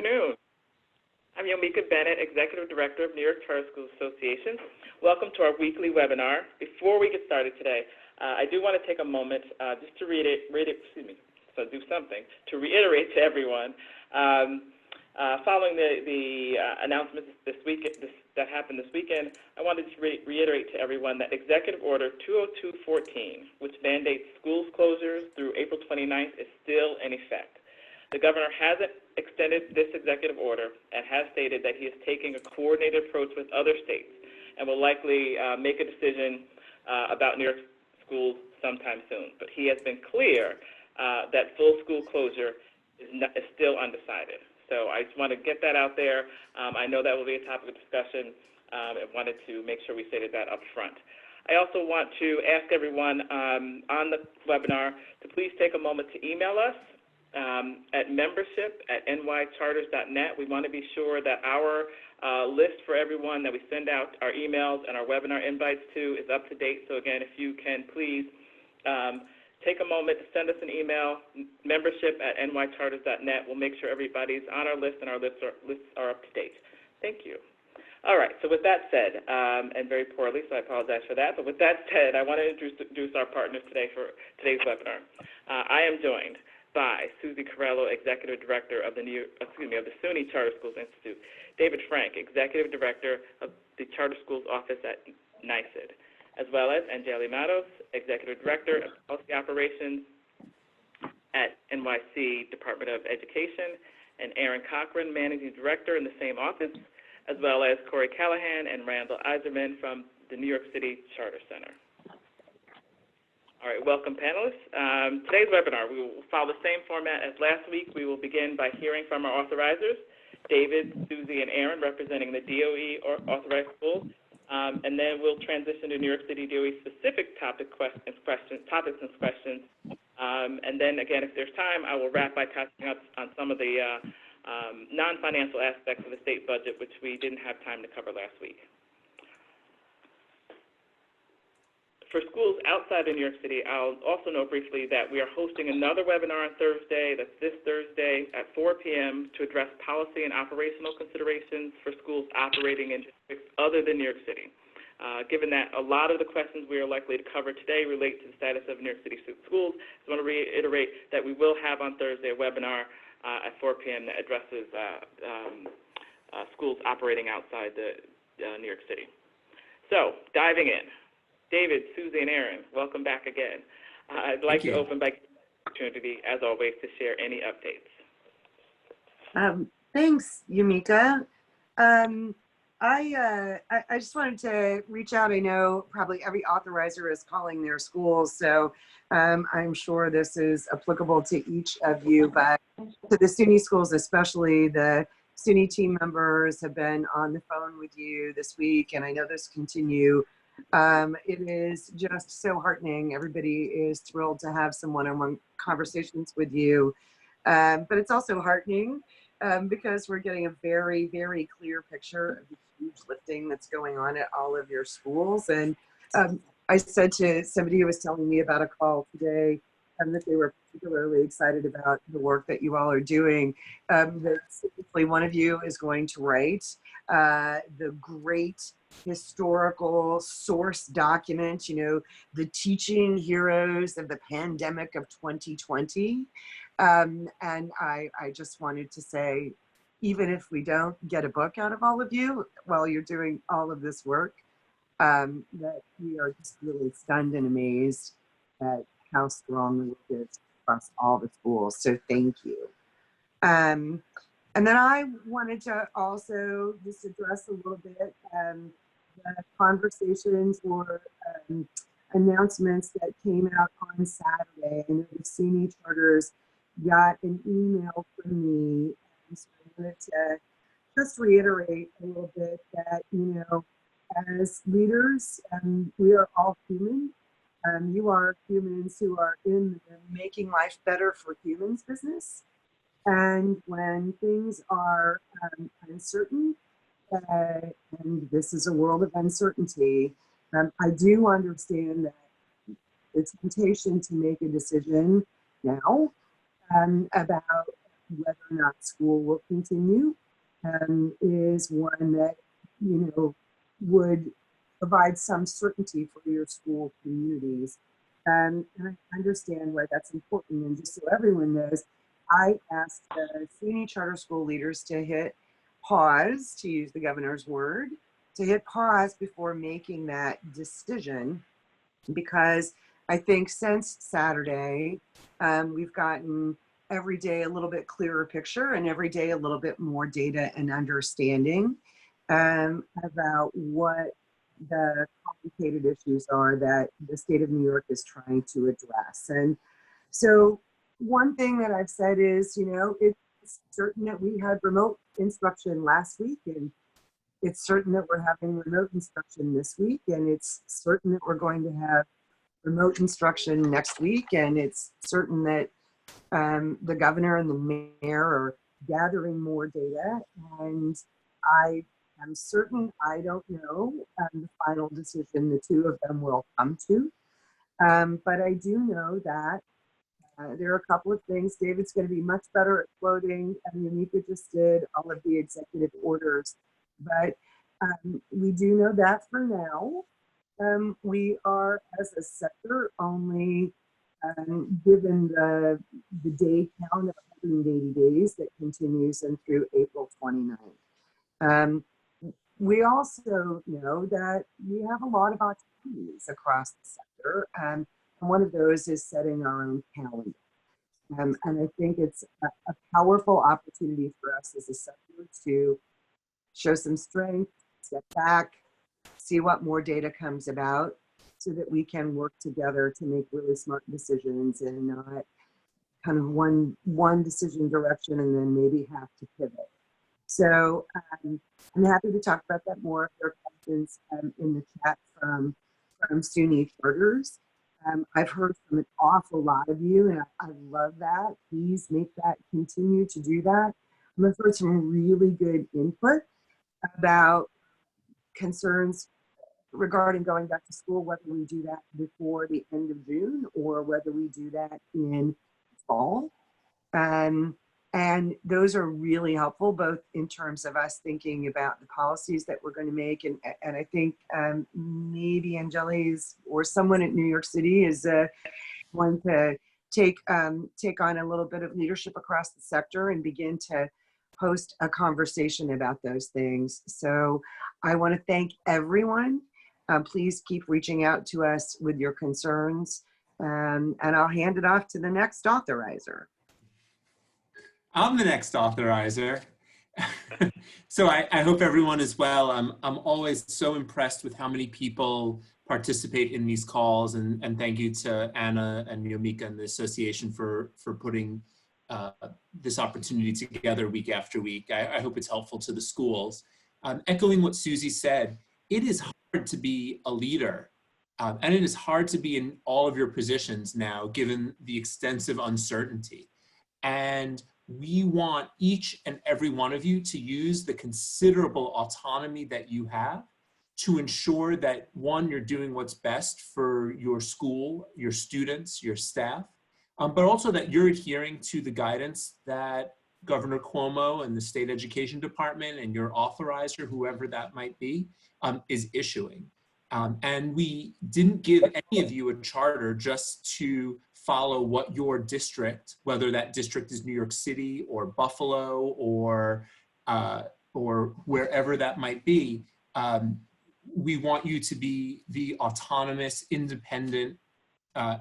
afternoon. I'm Yomika Bennett, Executive Director of New York Charter Schools Association. Welcome to our weekly webinar. Before we get started today, I do want to take a moment just to reiterate to everyone. Following the announcements that happened this weekend, I wanted to reiterate to everyone that Executive Order 20214, which mandates schools closures through April 29th, is still in effect. The governor hasn't extended this executive order and has stated that he is taking a coordinated approach with other states and will likely make a decision about New York schools sometime soon. But he has been clear that full school closure is still undecided. So I just want to get that out there. I know that will be a topic of discussion. I wanted to make sure we stated that up front. I also want to ask everyone on the webinar to please take a moment to email us at membership@nycharters.net. We want to be sure that our list for everyone that we send out our emails and our webinar invites to is up to date. So again, if you can please take a moment to send us an email, membership@nycharters.net. We'll make sure everybody's on our list and our lists are up to date. Thank you. All right, so with that said, and very poorly, so I apologize for that, but with that said, I want to introduce our partners today for today's webinar. I am joined by Susie Carello, Executive Director of the SUNY Charter Schools Institute, David Frank, Executive Director of the Charter Schools Office at NYSED, as well as Angeli Matos, Executive Director of Policy Operations at NYC Department of Education, and Aaron Cochran, Managing Director in the same office, as well as Corey Callahan and Randall Eiserman from the New York City Charter Center. All right, welcome panelists. Today's webinar, we will follow the same format as last week. We will begin by hearing from our authorizers, David, Susie, and Aaron, representing the DOE or authorized schools. And then we'll transition to New York City DOE specific topics and questions. And then again, if there's time, I will wrap by touching up on some of the non-financial aspects of the state budget, which we didn't have time to cover last week. For schools outside of New York City, I'll also note briefly that we are hosting another webinar on Thursday, that's this Thursday at 4 p.m. to address policy and operational considerations for schools operating in districts other than New York City. Given that a lot of the questions we are likely to cover today relate to the status of New York City schools, I want to reiterate that we will have on Thursday a webinar at 4 p.m. that addresses schools operating outside New York City. So, diving in. David, Susie, and Aaron, welcome back again. I'd like to open by giving the opportunity, as always, to share any updates. Thanks, Yumika. I just wanted to reach out. I know probably every authorizer is calling their schools, so I'm sure this is applicable to each of you, but to the SUNY schools, especially the SUNY team members have been on the phone with you this week, and I know this continue. It is just so heartening. Everybody is thrilled to have some one-on-one conversations with you, but it's also heartening because we're getting a very, very clear picture of the huge lifting that's going on at all of your schools. And I said to somebody who was telling me about a call today that they were particularly excited about the work that you all are doing. That specifically one of you is going to write the great historical source document, you know, the teaching heroes of the pandemic of 2020. And I just wanted to say, even if we don't get a book out of all of you while you're doing all of this work, that we are just really stunned and amazed at how strong the work is across all the schools. So thank you. And then I wanted to also just address a little bit the conversations or announcements that came out on Saturday. I know the SUNY charters got an email from me, and so I wanted to just reiterate a little bit that, you know, as leaders, we are all human. You are humans who are in the making life better for humans business. And when things are uncertain, and this is a world of uncertainty, I do understand that the temptation to make a decision now about whether or not school will continue is one that, would provide some certainty for your school communities. And I understand why that's important. And just so everyone knows, I asked the SUNY charter school leaders to hit pause, to use the governor's word, to hit pause before making that decision, because I think since Saturday, we've gotten every day a little bit clearer picture and every day a little bit more data and understanding about what the complicated issues are that the state of New York is trying to address. And so one thing that I've said is, it's certain that we had remote instruction last week, and it's certain that we're having remote instruction this week, and it's certain that we're going to have remote instruction next week, and it's certain that the governor and the mayor are gathering more data, and I am certain, I don't know the final decision the two of them will come to, but I do know that there are a couple of things. David's going to be much better at quoting, and Yamika just did all of the executive orders, but we do know that for now. We are, as a sector, only given the day count of 180 days that continues and through April 29th. We also know that we have a lot of opportunities across the sector, and one of those is setting our own calendar. And I think it's a powerful opportunity for us as a sector to show some strength, step back, see what more data comes about, so that we can work together to make really smart decisions and not kind of one decision direction and then maybe have to pivot. So I'm happy to talk about that more if there are questions in the chat from SUNY charters. I've heard from an awful lot of you, and I love that. Please continue to do that. I've heard some really good input about concerns regarding going back to school, whether we do that before the end of June or whether we do that in fall. And those are really helpful, both in terms of us thinking about the policies that we're going to make. And I think maybe Angeli's or someone at New York City is going to take on a little bit of leadership across the sector and begin to host a conversation about those things. So I want to thank everyone. Please keep reaching out to us with your concerns, and I'll hand it off to the next authorizer. I'm the next authorizer. So I hope everyone is well. I'm always so impressed with how many people participate in these calls, and thank you to Anna and Yomika and the association for putting this opportunity together week after week. I hope it's helpful to the schools. Echoing what Susie said, it is hard to be a leader, and it is hard to be in all of your positions now, given the extensive uncertainty. And we want each and every one of you to use the considerable autonomy that you have to ensure that, one, you're doing what's best for your school, your students, your staff, but also that you're adhering to the guidance that Governor Cuomo and the State Education Department and your authorizer, whoever that might be, is issuing. And we didn't give any of you a charter just to follow what your district, whether that district is New York City or Buffalo or wherever that might be. We want you to be the autonomous, independent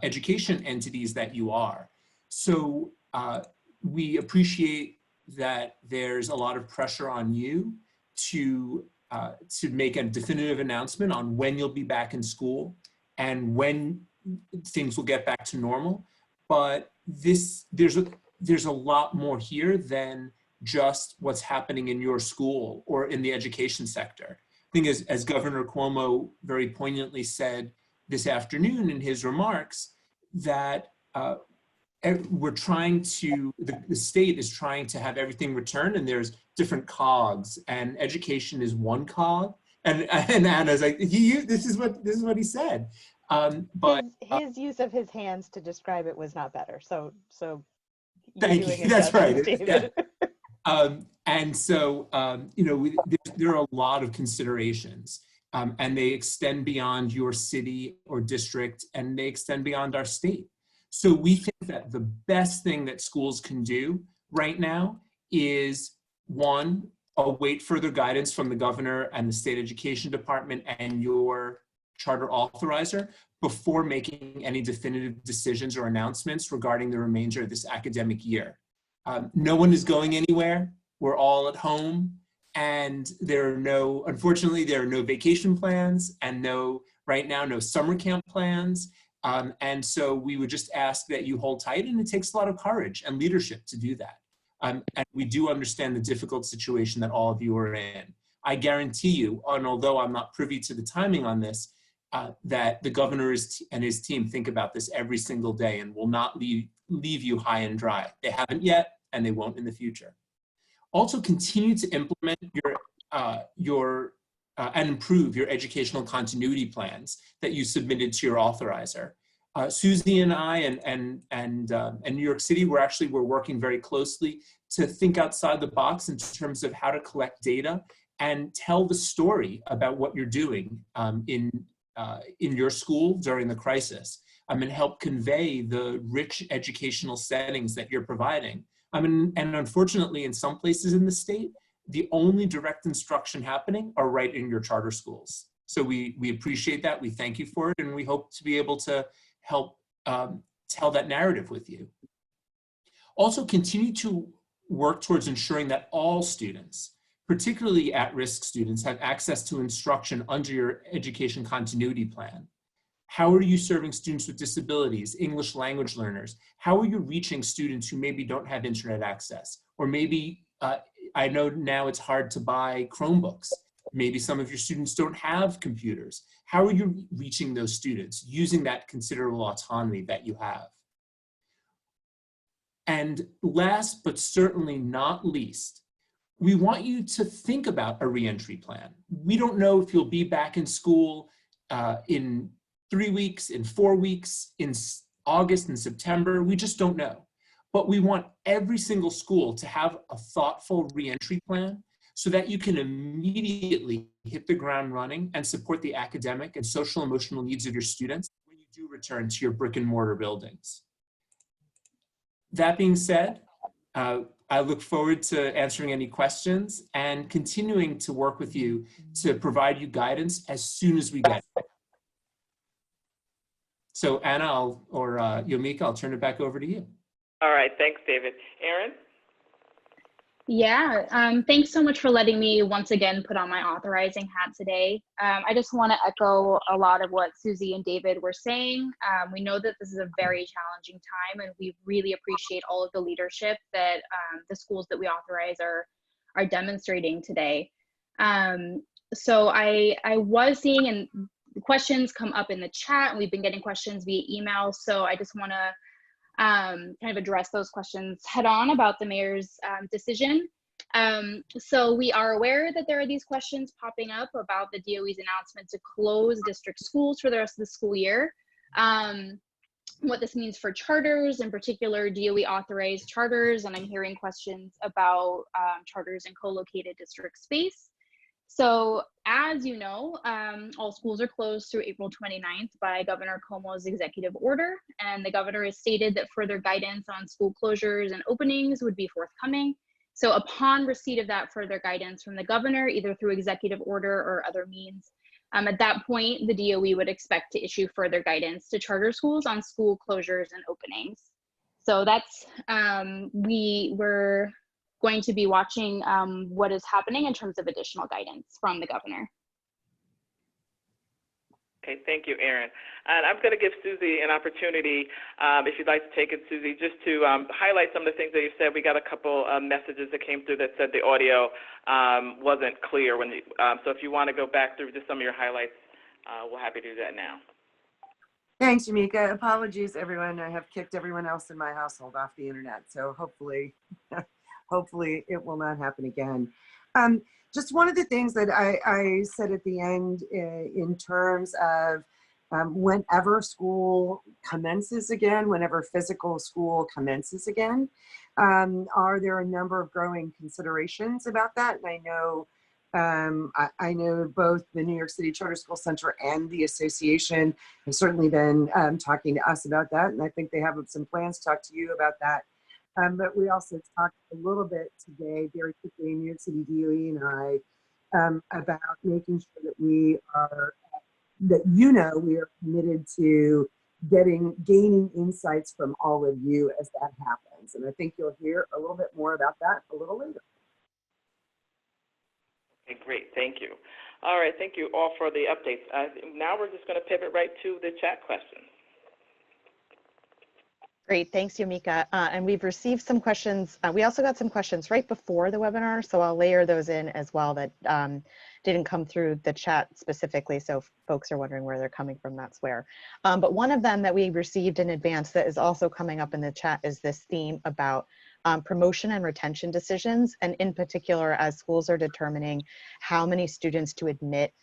education entities that you are. So we appreciate that there's a lot of pressure on you to make a definitive announcement on when you'll be back in school and when things will get back to normal. But there's a lot more here than just what's happening in your school or in the education sector. I think as Governor Cuomo very poignantly said this afternoon in his remarks, that we're trying to, the state is trying to have everything returned, and there's different cogs, and education is one cog. And Anna's like, this is what he said. But his use of his hands to describe it was not better. So Thank doing you. it That's justice, right. David. And so, you know, there are a lot of considerations, and they extend beyond your city or district, and they extend beyond our state. So we think that the best thing that schools can do right now is, one, await further guidance from the governor and the state education department and your charter authorizer before making any definitive decisions or announcements regarding the remainder of this academic year. No one is going anywhere. We're all at home, and unfortunately, there are no vacation plans and right now, no summer camp plans. And so we would just ask that you hold tight, and it takes a lot of courage and leadership to do that. And we do understand the difficult situation that all of you are in. I guarantee you, and although I'm not privy to the timing on this, that the governor and his team think about this every single day and will not leave you high and dry. They haven't yet, and they won't in the future. Also, continue to implement and improve your educational continuity plans that you submitted to your authorizer. Susie and I and New York City, we're working very closely to think outside the box in terms of how to collect data and tell the story about what you're doing in your school during the crisis, and help convey the rich educational settings that you're providing. And unfortunately, in some places in the state, the only direct instruction happening are right in your charter schools. So we appreciate that, we thank you for it, and we hope to be able to help tell that narrative with you. Also, continue to work towards ensuring that all students, particularly at-risk students, have access to instruction under your education continuity plan. How are you serving students with disabilities, English language learners? How are you reaching students who maybe don't have internet access? Or maybe, I know now it's hard to buy Chromebooks. Maybe some of your students don't have computers. How are you reaching those students using that considerable autonomy that you have? And last, but certainly not least, we want you to think about a reentry plan. We don't know if you'll be back in school in 3 weeks, in 4 weeks, in August and September. We just don't know. But we want every single school to have a thoughtful reentry plan so that you can immediately hit the ground running and support the academic and social emotional needs of your students when you do return to your brick and mortar buildings. That being said, I look forward to answering any questions and continuing to work with you to provide you guidance as soon as we get it. So Anna or Yomika, I'll turn it back over to you. All right, thanks, David. Erin? Yeah, thanks so much for letting me once again put on my authorizing hat today. I just want to echo a lot of what Susie and David were saying. We know that this is a very challenging time, and we really appreciate all of the leadership that the schools that we authorize are demonstrating today. So I was seeing and questions come up in the chat, and we've been getting questions via email. So I just want to kind of address those questions head on about the mayor's decision. So we are aware that there are these questions popping up about the DOE's announcement to close district schools for the rest of the school year. What this means for charters, in particular DOE authorized charters, and I'm hearing questions about charters in co-located district space. So as you know, all schools are closed through April 29th by Governor Cuomo's executive order, and the governor has stated that further guidance on school closures and openings would be forthcoming. So upon receipt of that further guidance from the governor, either through executive order or other means, at that point, the DOE would expect to issue further guidance to charter schools on school closures and openings. So that's, we're going to be watching what is happening in terms of additional guidance from the governor. Okay, thank you, Erin. And I'm going to give Susie an opportunity, if you'd like to take it, Susie, just to highlight some of the things that you said. We got a couple messages that came through that said the audio wasn't clear. So if you want to go back through just some of your highlights, we're happy to do that now. Thanks, Yomika. Apologies, everyone. I have kicked everyone else in my household off the internet, so hopefully it will not happen again. Just one of the things that I said at the end in terms of whenever school commences again, whenever physical school commences again, Are there a number of growing considerations about that? And I know both the New York City Charter School Center and the association have certainly been talking to us about that, and I think they have some plans to talk to you about that. But we also talked a little bit today, very quickly, New York City DOE and I, about making sure that we are committed to gaining insights from all of you as that happens. And I think you'll hear a little bit more about that a little later. Okay, great. Thank you. All right. Thank you all for the updates. Now we're just going to pivot right to the chat questions. Great, thanks, Yomika. And we've received some questions. We also got some questions right before the webinar, so I'll layer those in as well that didn't come through the chat specifically, so if folks are wondering where they're coming from, that's where. But one of them that we received in advance that is also coming up in the chat is this theme about promotion and retention decisions, and in particular, as schools are determining how many students to admit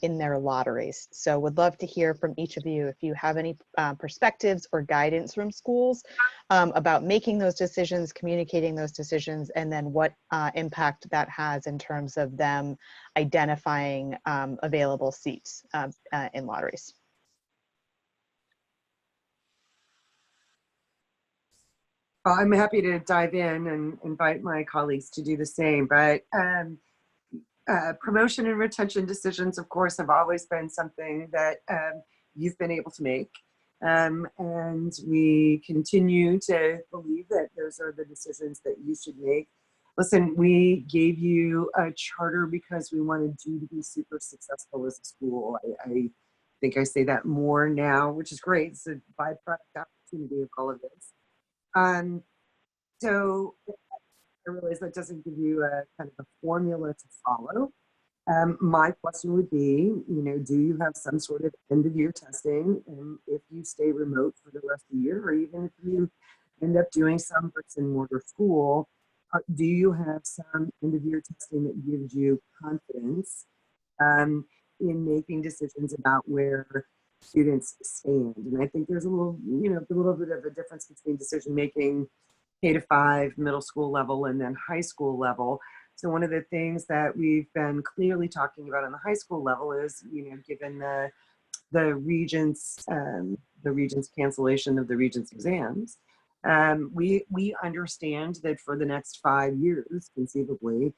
in their lotteries. So would love to hear from each of you if you have any perspectives or guidance from schools about making those decisions, communicating those decisions, and then what impact that has in terms of them identifying available seats in lotteries. Well, I'm happy to dive in and invite my colleagues to do the same, but promotion and retention decisions, of course, have always been something that you've been able to make. And we continue to believe that those are the decisions that you should make. Listen, we gave you a charter because we wanted you to be super successful as a school. I think I say that more now, which is great. It's a byproduct opportunity of all of this. So I realize that doesn't give you a kind of a formula to follow. My question would be, do you have some sort of end of year testing? And if you stay remote for the rest of the year, or even if you end up doing some bricks and mortar school, do you have some end of year testing that gives you confidence in making decisions about where students stand? And I think there's a little bit of a difference between decision making K-5, middle school level, and then high school level. So one of the things that we've been clearly talking about on the high school level is, given the regents' cancellation of the regents' exams, we understand that for the next 5 years, conceivably,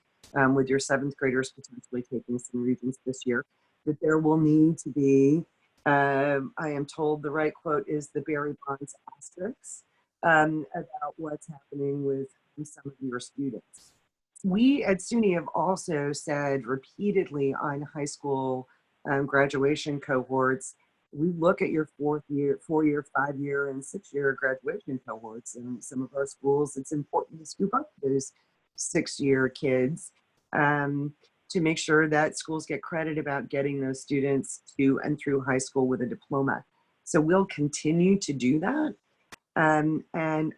with your 7th graders potentially taking some regents this year, that there will need to be, I am told the right quote is the Barry Bonds asterisk, about what's happening with some of your students. We at SUNY have also said repeatedly on high school graduation cohorts, we look at your 4-year, 5-year, and 6-year graduation cohorts. And some of our schools, it's important to scoop up those 6-year kids to make sure that schools get credit about getting those students to and through high school with a diploma. So we'll continue to do that. And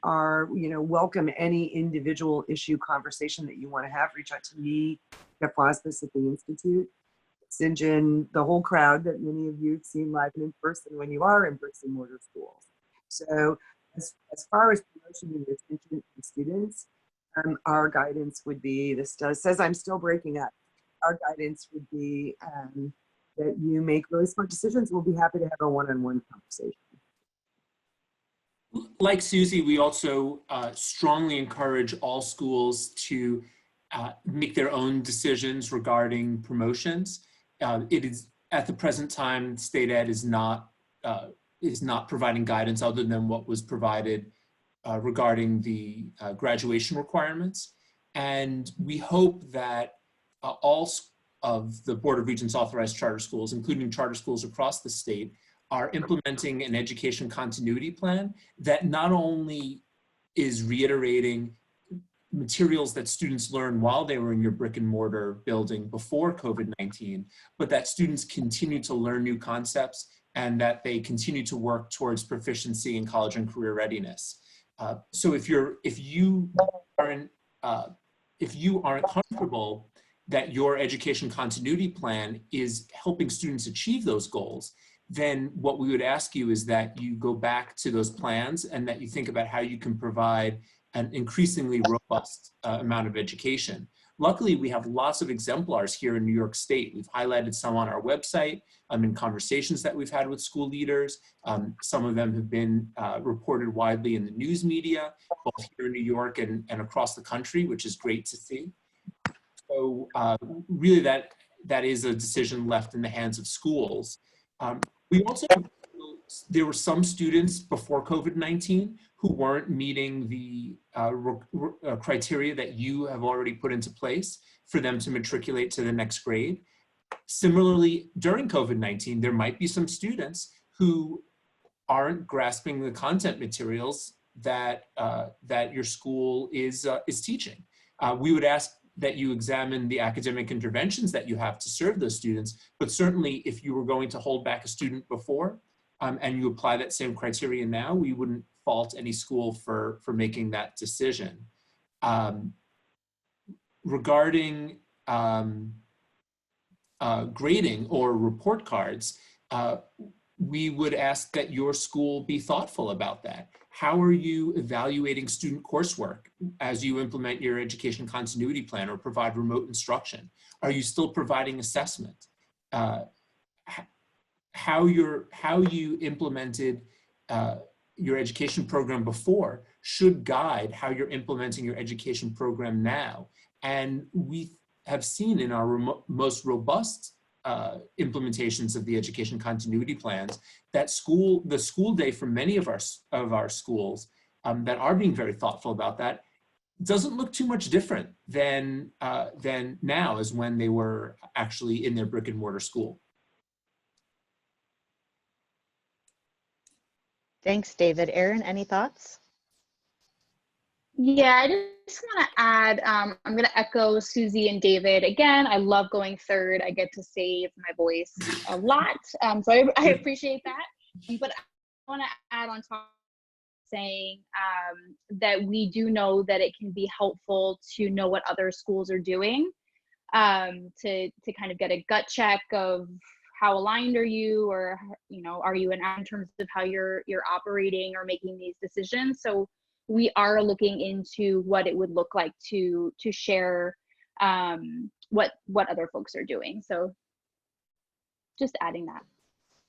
welcome any individual issue conversation that you want to have. Reach out to me, Jeff Wasbus at the Institute, St. John, the whole crowd that many of you have seen live and in person when you are in bricks and mortar schools. So as far as promotion and retention of students, our guidance would be, says I'm still breaking up. Our guidance would be that you make really smart decisions. We'll be happy to have a one-on-one conversation. Like Susie, we also strongly encourage all schools to make their own decisions regarding promotions. It is at the present time, state ed is not providing guidance other than what was provided regarding the graduation requirements. And we hope that all of the Board of Regents authorized charter schools, including charter schools across the state, are implementing an education continuity plan that not only is reiterating materials that students learned while they were in your brick and mortar building before COVID-19, but that students continue to learn new concepts and that they continue to work towards proficiency in college and career readiness. So if you aren't comfortable that your education continuity plan is helping students achieve those goals, then what we would ask you is that you go back to those plans and that you think about how you can provide an increasingly robust amount of education. Luckily, we have lots of exemplars here in New York State. We've highlighted some on our website in conversations that we've had with school leaders. Some of them have been reported widely in the news media, both here in New York and across the country, which is great to see. So really that is a decision left in the hands of schools. We also, there were some students before COVID-19 who weren't meeting the criteria that you have already put into place for them to matriculate to the next grade. Similarly, during COVID-19, there might be some students who aren't grasping the content materials that that your school is teaching. We would ask that you examine the academic interventions that you have to serve those students, but certainly if you were going to hold back a student before and you apply that same criteria now, we wouldn't fault any school for making that decision. Regarding grading or report cards, we would ask that your school be thoughtful about that. How are you evaluating student coursework as you implement your education continuity plan or provide remote instruction? Are you still providing assessment? How you implemented your education program before should guide how you're implementing your education program now. And we have seen in our most robust implementations of the education continuity plans that the school day for many of our schools that are being very thoughtful about that doesn't look too much different than now as when they were actually in their brick and mortar school. Thanks, David. Erin, any thoughts? Yeah, I just want to add, I'm going to echo Susie and David. Again, I love going third. I get to save my voice a lot. So I appreciate that. But I want to add on top saying that we do know that it can be helpful to know what other schools are doing, to kind of get a gut check of how aligned are you, or, you know, are you in terms of how you're operating or making these decisions. So we are looking into what it would look like to share what other folks are doing. So just adding that.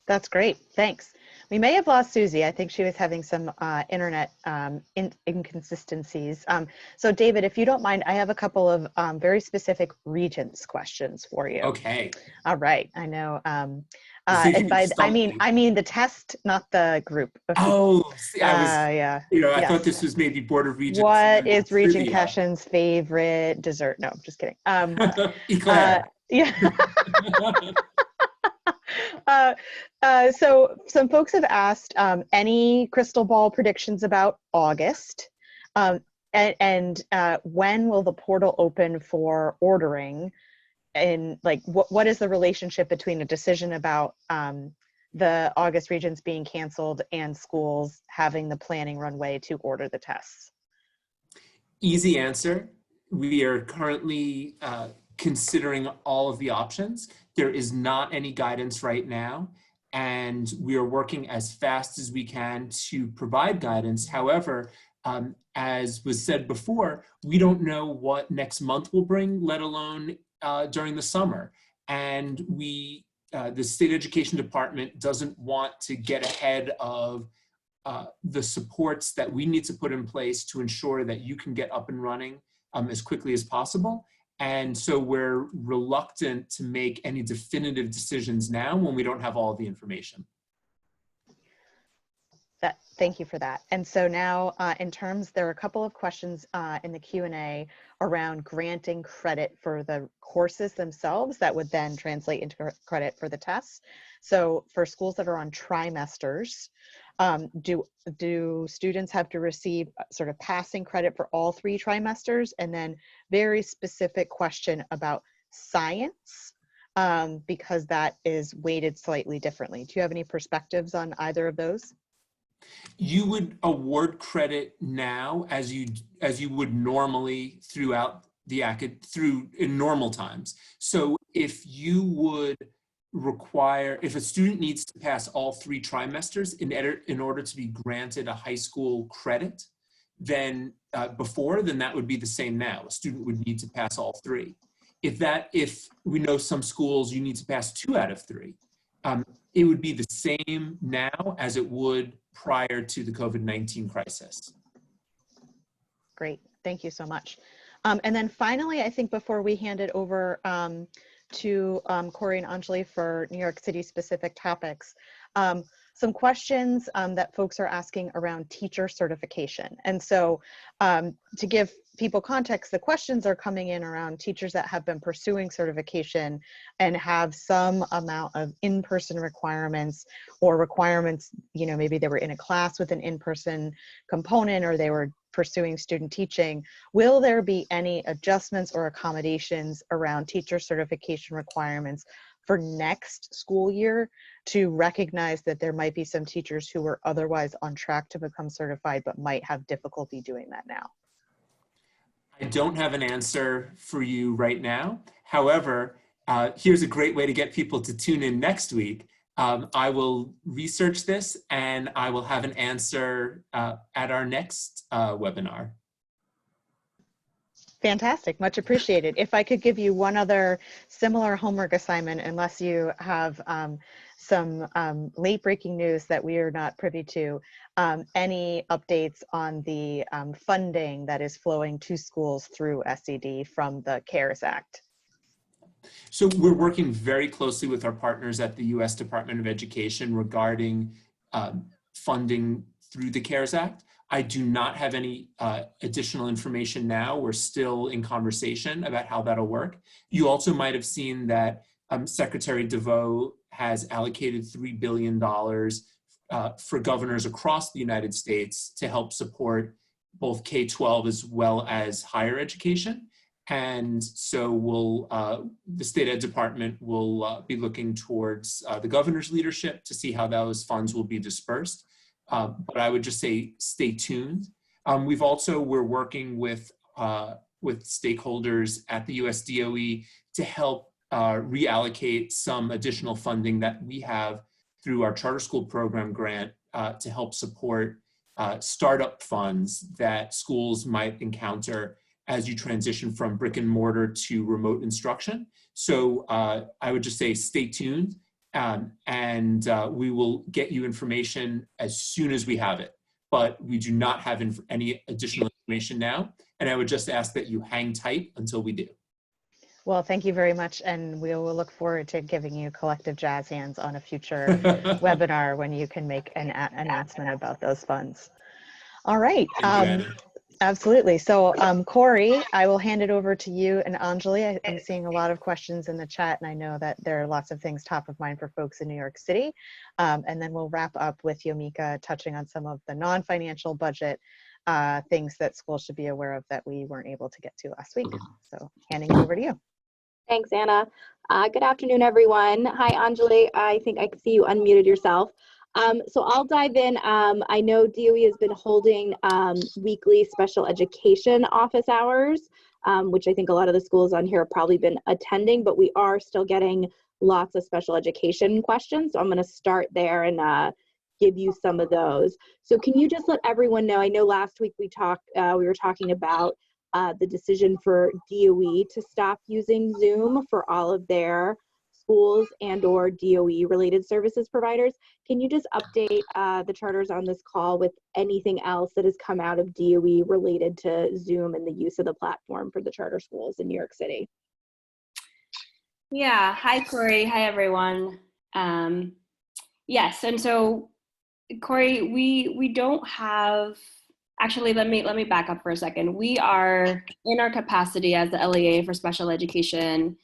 That's great. Thanks. We may have lost Susie. I think she was having some internet inconsistencies. So David, if you don't mind, I have a couple of very specific Regents questions for you. Okay. All right. I know. And by I mean the test, not the group. Oh, see, I was. Yeah. You know, I Yes. thought this was maybe Board of Regents. What is Regent Cashin's favorite dessert? No, just kidding. Eclair. Yeah. So some folks have asked any crystal ball predictions about August, and when will the portal open for ordering, and like what is the relationship between a decision about the August Regents being canceled and schools having the planning runway to order the tests? Easy answer. We are currently considering all of the options. There is not any guidance right now, and we are working as fast as we can to provide guidance. However, as was said before, we don't know what next month will bring, let alone during the summer. And the State Education Department doesn't want to get ahead of the supports that we need to put in place to ensure that you can get up and running as quickly as possible. And so we're reluctant to make any definitive decisions now when we don't have all the information. Thank you for that. And so now there are a couple of questions in the Q&A around granting credit for the courses themselves that would then translate into credit for the tests. So for schools that are on trimesters, do students have to receive sort of passing credit for all 3 trimesters? And then very specific question about science, because that is weighted slightly differently. Do you have any perspectives on either of those? You would award credit now as you would normally throughout in normal times. So if you would require, if a student needs to pass all 3 trimesters in order to be granted a high school credit, then before, then that would be the same now. A student would need to pass all 3. If we know some schools you need to pass 2 out of 3, it would be the same now as it would prior to the COVID-19 crisis. Great, thank you so much. And then finally, I think before we hand it over to Corey and Anjali for New York City specific topics, some questions that folks are asking around teacher certification. And so to give people context, the questions are coming in around teachers that have been pursuing certification and have some amount of in-person requirements or requirements, maybe they were in a class with an in-person component or they were pursuing student teaching. Will there be any adjustments or accommodations around teacher certification requirements for next school year to recognize that there might be some teachers who were otherwise on track to become certified but might have difficulty doing that now? I don't have an answer for you right now. However, here's a great way to get people to tune in next week. I will research this and I will have an answer at our next webinar. Fantastic, much appreciated. If I could give you one other similar homework assignment, unless you have some late breaking news that we are not privy to, any updates on the funding that is flowing to schools through SED from the CARES Act? So we're working very closely with our partners at the U.S. Department of Education regarding funding through the CARES Act. I do not have any additional information now. We're still in conversation about how that'll work. You also might have seen that Secretary DeVoe has allocated $3 billion for governors across the United States to help support both K-12 as well as higher education. And so the State Ed Department will be looking towards the governor's leadership to see how those funds will be dispersed. But I would just say, stay tuned. We're working with stakeholders at the US DOE to help reallocate some additional funding that we have through our charter school program grant to help support startup funds that schools might encounter as you transition from brick and mortar to remote instruction. So I would just say stay tuned and we will get you information as soon as we have it. But we do not have any additional information now. And I would just ask that you hang tight until we do. Well, thank you very much. And we will look forward to giving you collective jazz hands on a future webinar when you can make an announcement about those funds. All right. Absolutely. So Corey, I will hand it over to you and Anjali. I'm seeing a lot of questions in the chat and I know that there are lots of things top of mind for folks in New York City. And then we'll wrap up with Yomika touching on some of the non-financial budget things that schools should be aware of that we weren't able to get to last week. So handing it over to you. Thanks, Anna. Good afternoon, everyone. Hi, Anjali. I think I can see you unmuted yourself. So I'll dive in. I know DOE has been holding weekly special education office hours, which I think a lot of the schools on here have probably been attending, but we are still getting lots of special education questions. So I'm going to start there and give you some of those. So can you just let everyone know, I know last week we were talking about the decision for DOE to stop using Zoom for all of their schools and or DOE related services providers. Can you just update the charters on this call with anything else that has come out of DOE related to Zoom and the use of the platform for the charter schools in New York City? Yeah, hi Corey, hi everyone. Yes, and so Corey, we don't have, actually let me back up for a second. We are in our capacity as the LEA for special education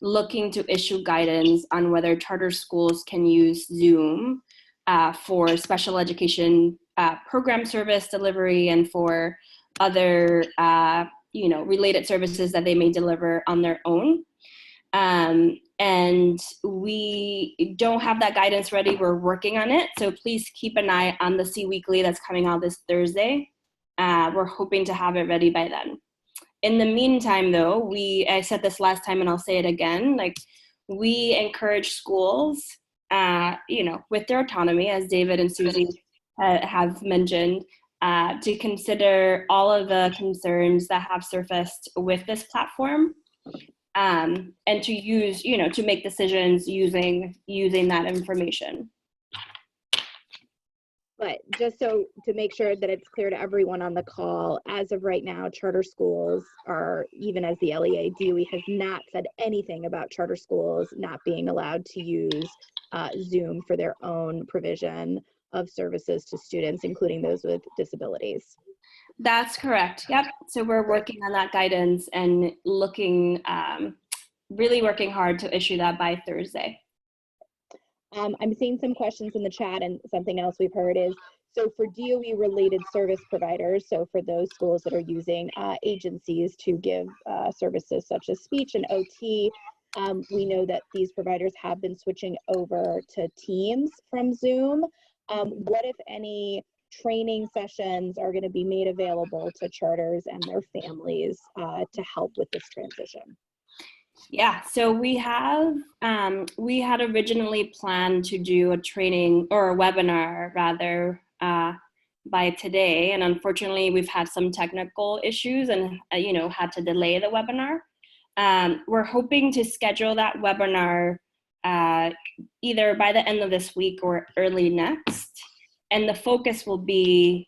looking to issue guidance on whether charter schools can use Zoom for special education program service delivery and for other related services that they may deliver on their own. And we don't have that guidance ready. We're working on it. So please keep an eye on the C Weekly that's coming out this Thursday. We're hoping to have it ready by then. In the meantime, though, I said this last time and I'll say it again, like we encourage schools, with their autonomy, as David and Susie have mentioned, to consider all of the concerns that have surfaced with this platform, and to use, to make decisions using that information. But just so to make sure that it's clear to everyone on the call, as of right now, charter schools are, even as the LEA, DOE has not said anything about charter schools not being allowed to use Zoom for their own provision of services to students, including those with disabilities. That's correct. Yep. So we're working on that guidance and looking, really working hard to issue that by Thursday. I'm seeing some questions in the chat, and something else we've heard is, so for DOE related service providers, so for those schools that are using agencies to give services such as speech and OT, we know that these providers have been switching over to Teams from Zoom. What, if any, training sessions are going to be made available to charters and their families to help with this transition? Yeah, so we had originally planned to do a training, or a webinar rather, by today, and unfortunately we've had some technical issues and had to delay the webinar. We're hoping to schedule that webinar either by the end of this week or early next, and the focus will be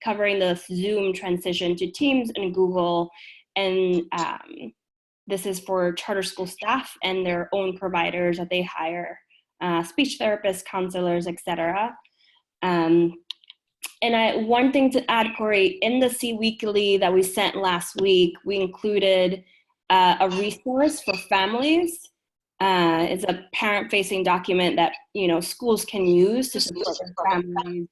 covering the Zoom transition to Teams and Google, and this is for charter school staff and their own providers that they hire, speech therapists, counselors, etc. And one thing to add, Corey, in the C Weekly that we sent last week, we included a resource for families. It's a parent-facing document that schools can use to support their families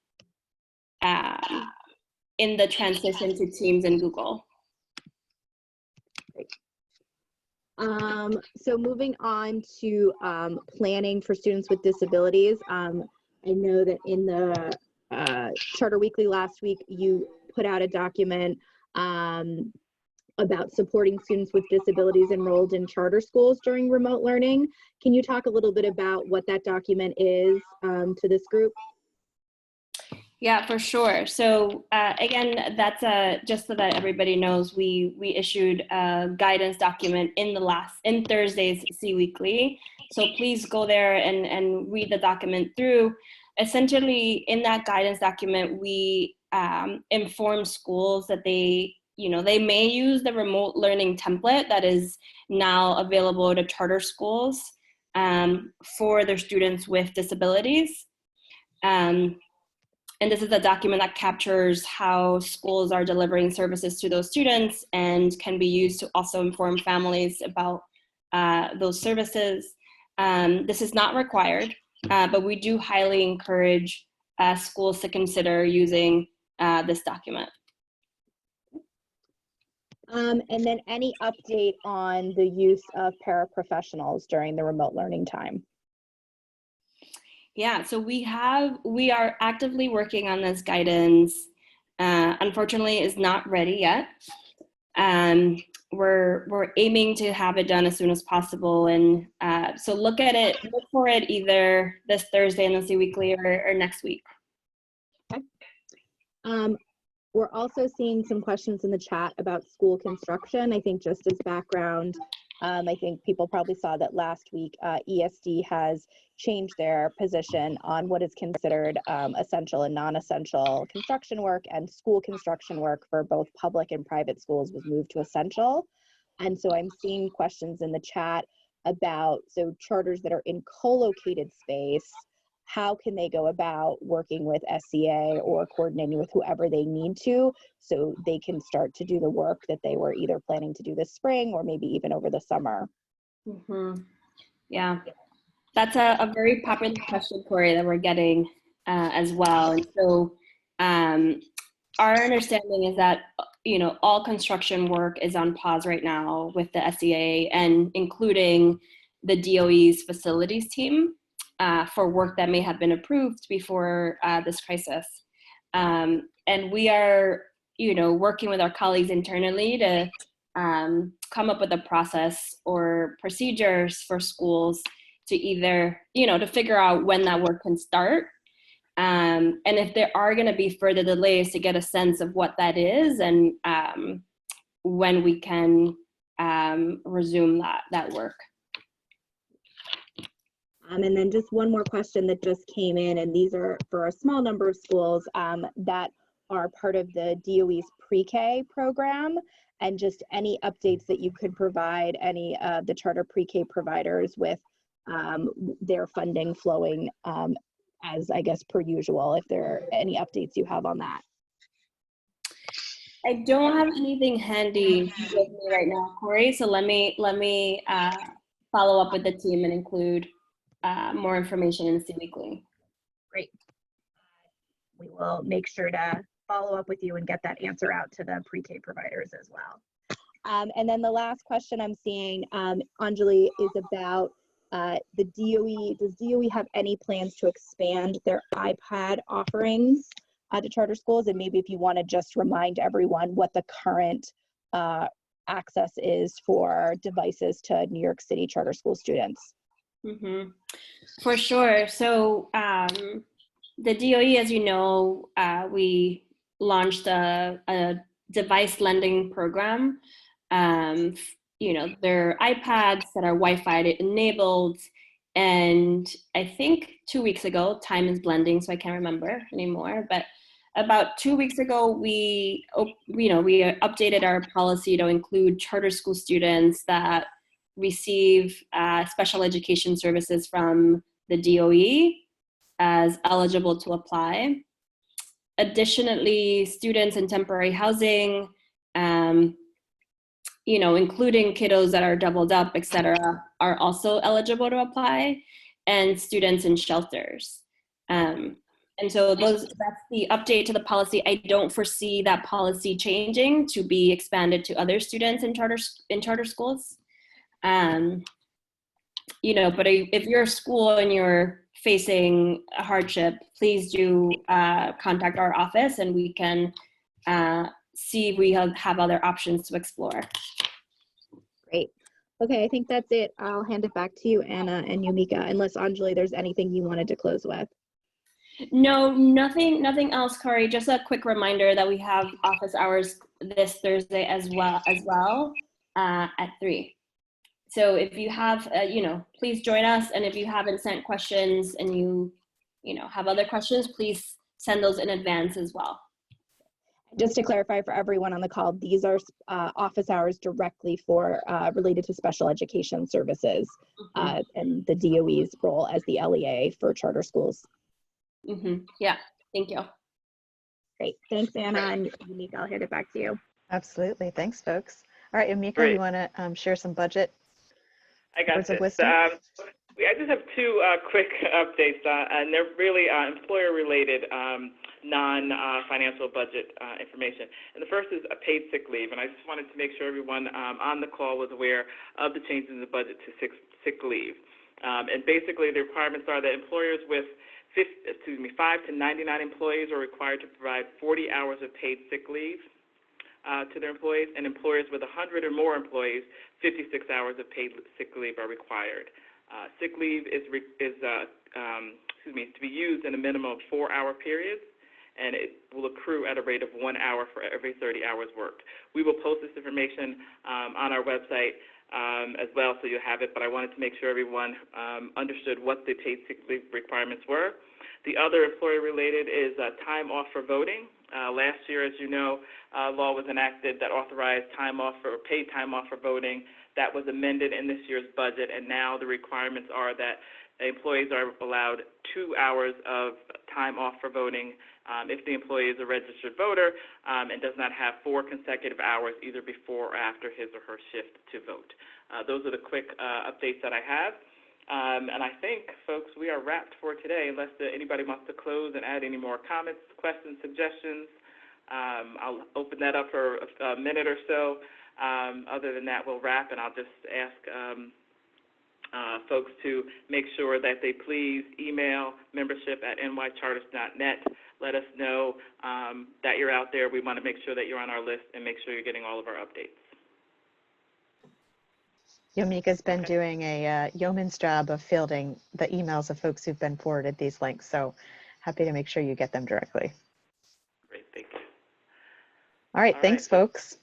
in the transition to Teams and Google. So moving on to planning for students with disabilities. I know that in the Charter Weekly last week, you put out a document about supporting students with disabilities enrolled in charter schools during remote learning. Can you talk a little bit about what that document is to this group? Yeah, for sure. So again, that's just so that everybody knows, we issued a guidance document in Thursday's C Weekly. So please go there and read the document through. Essentially, in that guidance document, we inform schools that they may use the remote learning template that is now available to charter schools for their students with disabilities. And this is a document that captures how schools are delivering services to those students and can be used to also inform families about those services. This is not required, but we do highly encourage schools to consider using this document. And then any update on the use of paraprofessionals during the remote learning time? Yeah, so we are actively working on this guidance. Unfortunately, it's not ready yet. We're aiming to have it done as soon as possible, and so look for it either this Thursday in the C Weekly or next week. Okay. We're also seeing some questions in the chat about school construction. I think just as background, I think people probably saw that last week ESD has changed their position on what is considered essential and non-essential construction work, and school construction work for both public and private schools was moved to essential. And so I'm seeing questions in the chat about, so charters that are in co-located space, how can they go about working with SCA or coordinating with whoever they need to so they can start to do the work that they were either planning to do this spring or maybe even over the summer? Mm-hmm. Yeah, that's a very popular question, Corey, that we're getting as well. And so our understanding is that all construction work is on pause right now with the SCA, and including the DOE's facilities team. For work that may have been approved before this crisis. And we are, working with our colleagues internally to come up with a process or procedures for schools to either, to figure out when that work can start. And if there are going to be further delays, to get a sense of what that is and when we can resume that work. And then just one more question that just came in, and these are for a small number of schools that are part of the DOE's pre-K program, and just any updates that you could provide any of the charter pre-K providers with their funding flowing as, I guess, per usual, if there are any updates you have on that. I don't have anything handy with me right now, Corey, so let me follow up with the team and include more information in C Weekly. Great. We will make sure to follow up with you and get that answer out to the pre-K providers as well. And then the last question I'm seeing, Anjali, is about the DOE. Does DOE have any plans to expand their iPad offerings to charter schools? And maybe if you want to just remind everyone what the current access is for devices to New York City charter school students. Mm-hmm. For sure. So the DOE, as you know, we launched a device lending program. You know, they're iPads that are Wi-Fi enabled. And I think 2 weeks ago, time is blending, so I can't remember anymore. But about 2 weeks ago, we updated our policy to include charter school students that receive special education services from the DOE as eligible to apply. Additionally, students in temporary housing, including kiddos that are doubled up, et cetera, are also eligible to apply, and students in shelters. And so that's the update to the policy. I don't foresee that policy changing to be expanded to other students in charter schools. But if you're a school and you're facing a hardship, please do contact our office, and we can see if we have other options to explore. Great. Okay, I think that's it. I'll hand it back to you, Anna and Yumika, unless Anjali, there's anything you wanted to close with. No, nothing else, Corey. Just a quick reminder that we have office hours this Thursday as well at 3. So if you have, please join us. And if you haven't sent questions and you have other questions, please send those in advance as well. Just to clarify for everyone on the call, these are office hours directly for related to special education services and the DOE's role as the LEA for charter schools. Yeah, thank you. Great, thanks, Anna, and Yumika, I'll hand it back to you. Absolutely, thanks, folks. All right, Yumika, Great. you want to share some budget? I got words of this. wisdom? I just have 2 quick updates, and they're really employer-related, non-financial budget information. And the first is a paid sick leave, and I just wanted to make sure everyone on the call was aware of the changes in the budget to sick leave. And basically, the requirements are that employers with 5 to 99 employees are required to provide 40 hours of paid sick leave to their employees, and employers with 100 or more employees, 56 hours of paid sick leave are required. Sick leave is to be used in a minimum of 4-hour periods, and it will accrue at a rate of 1 hour for every 30 hours worked. We will post this information on our website as well, so you'll have it, but I wanted to make sure everyone understood what the paid sick leave requirements were. The other employer-related is time off for voting. Last year, as you know, law was enacted that authorized time off for paid time off for voting. That was amended in this year's budget, and now the requirements are that employees are allowed 2 hours of time off for voting if the employee is a registered voter and does not have 4 consecutive hours either before or after his or her shift to vote. Those are the quick updates that I have. And I think, folks, we are wrapped for today, unless anybody wants to close and add any more comments, questions, suggestions. I'll open that up for a minute or so. Other than that, we'll wrap, and I'll just ask folks to make sure that they please email membership@nycharters.net. Let us know that you're out there. We want to make sure that you're on our list and make sure you're getting all of our updates. Yumika's been doing a yeoman's job of fielding the emails of folks who've been forwarded these links. So happy to make sure you get them directly. Great, thank you. All right, All thanks, right. folks.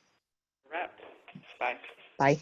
Wrapped. Bye. Bye.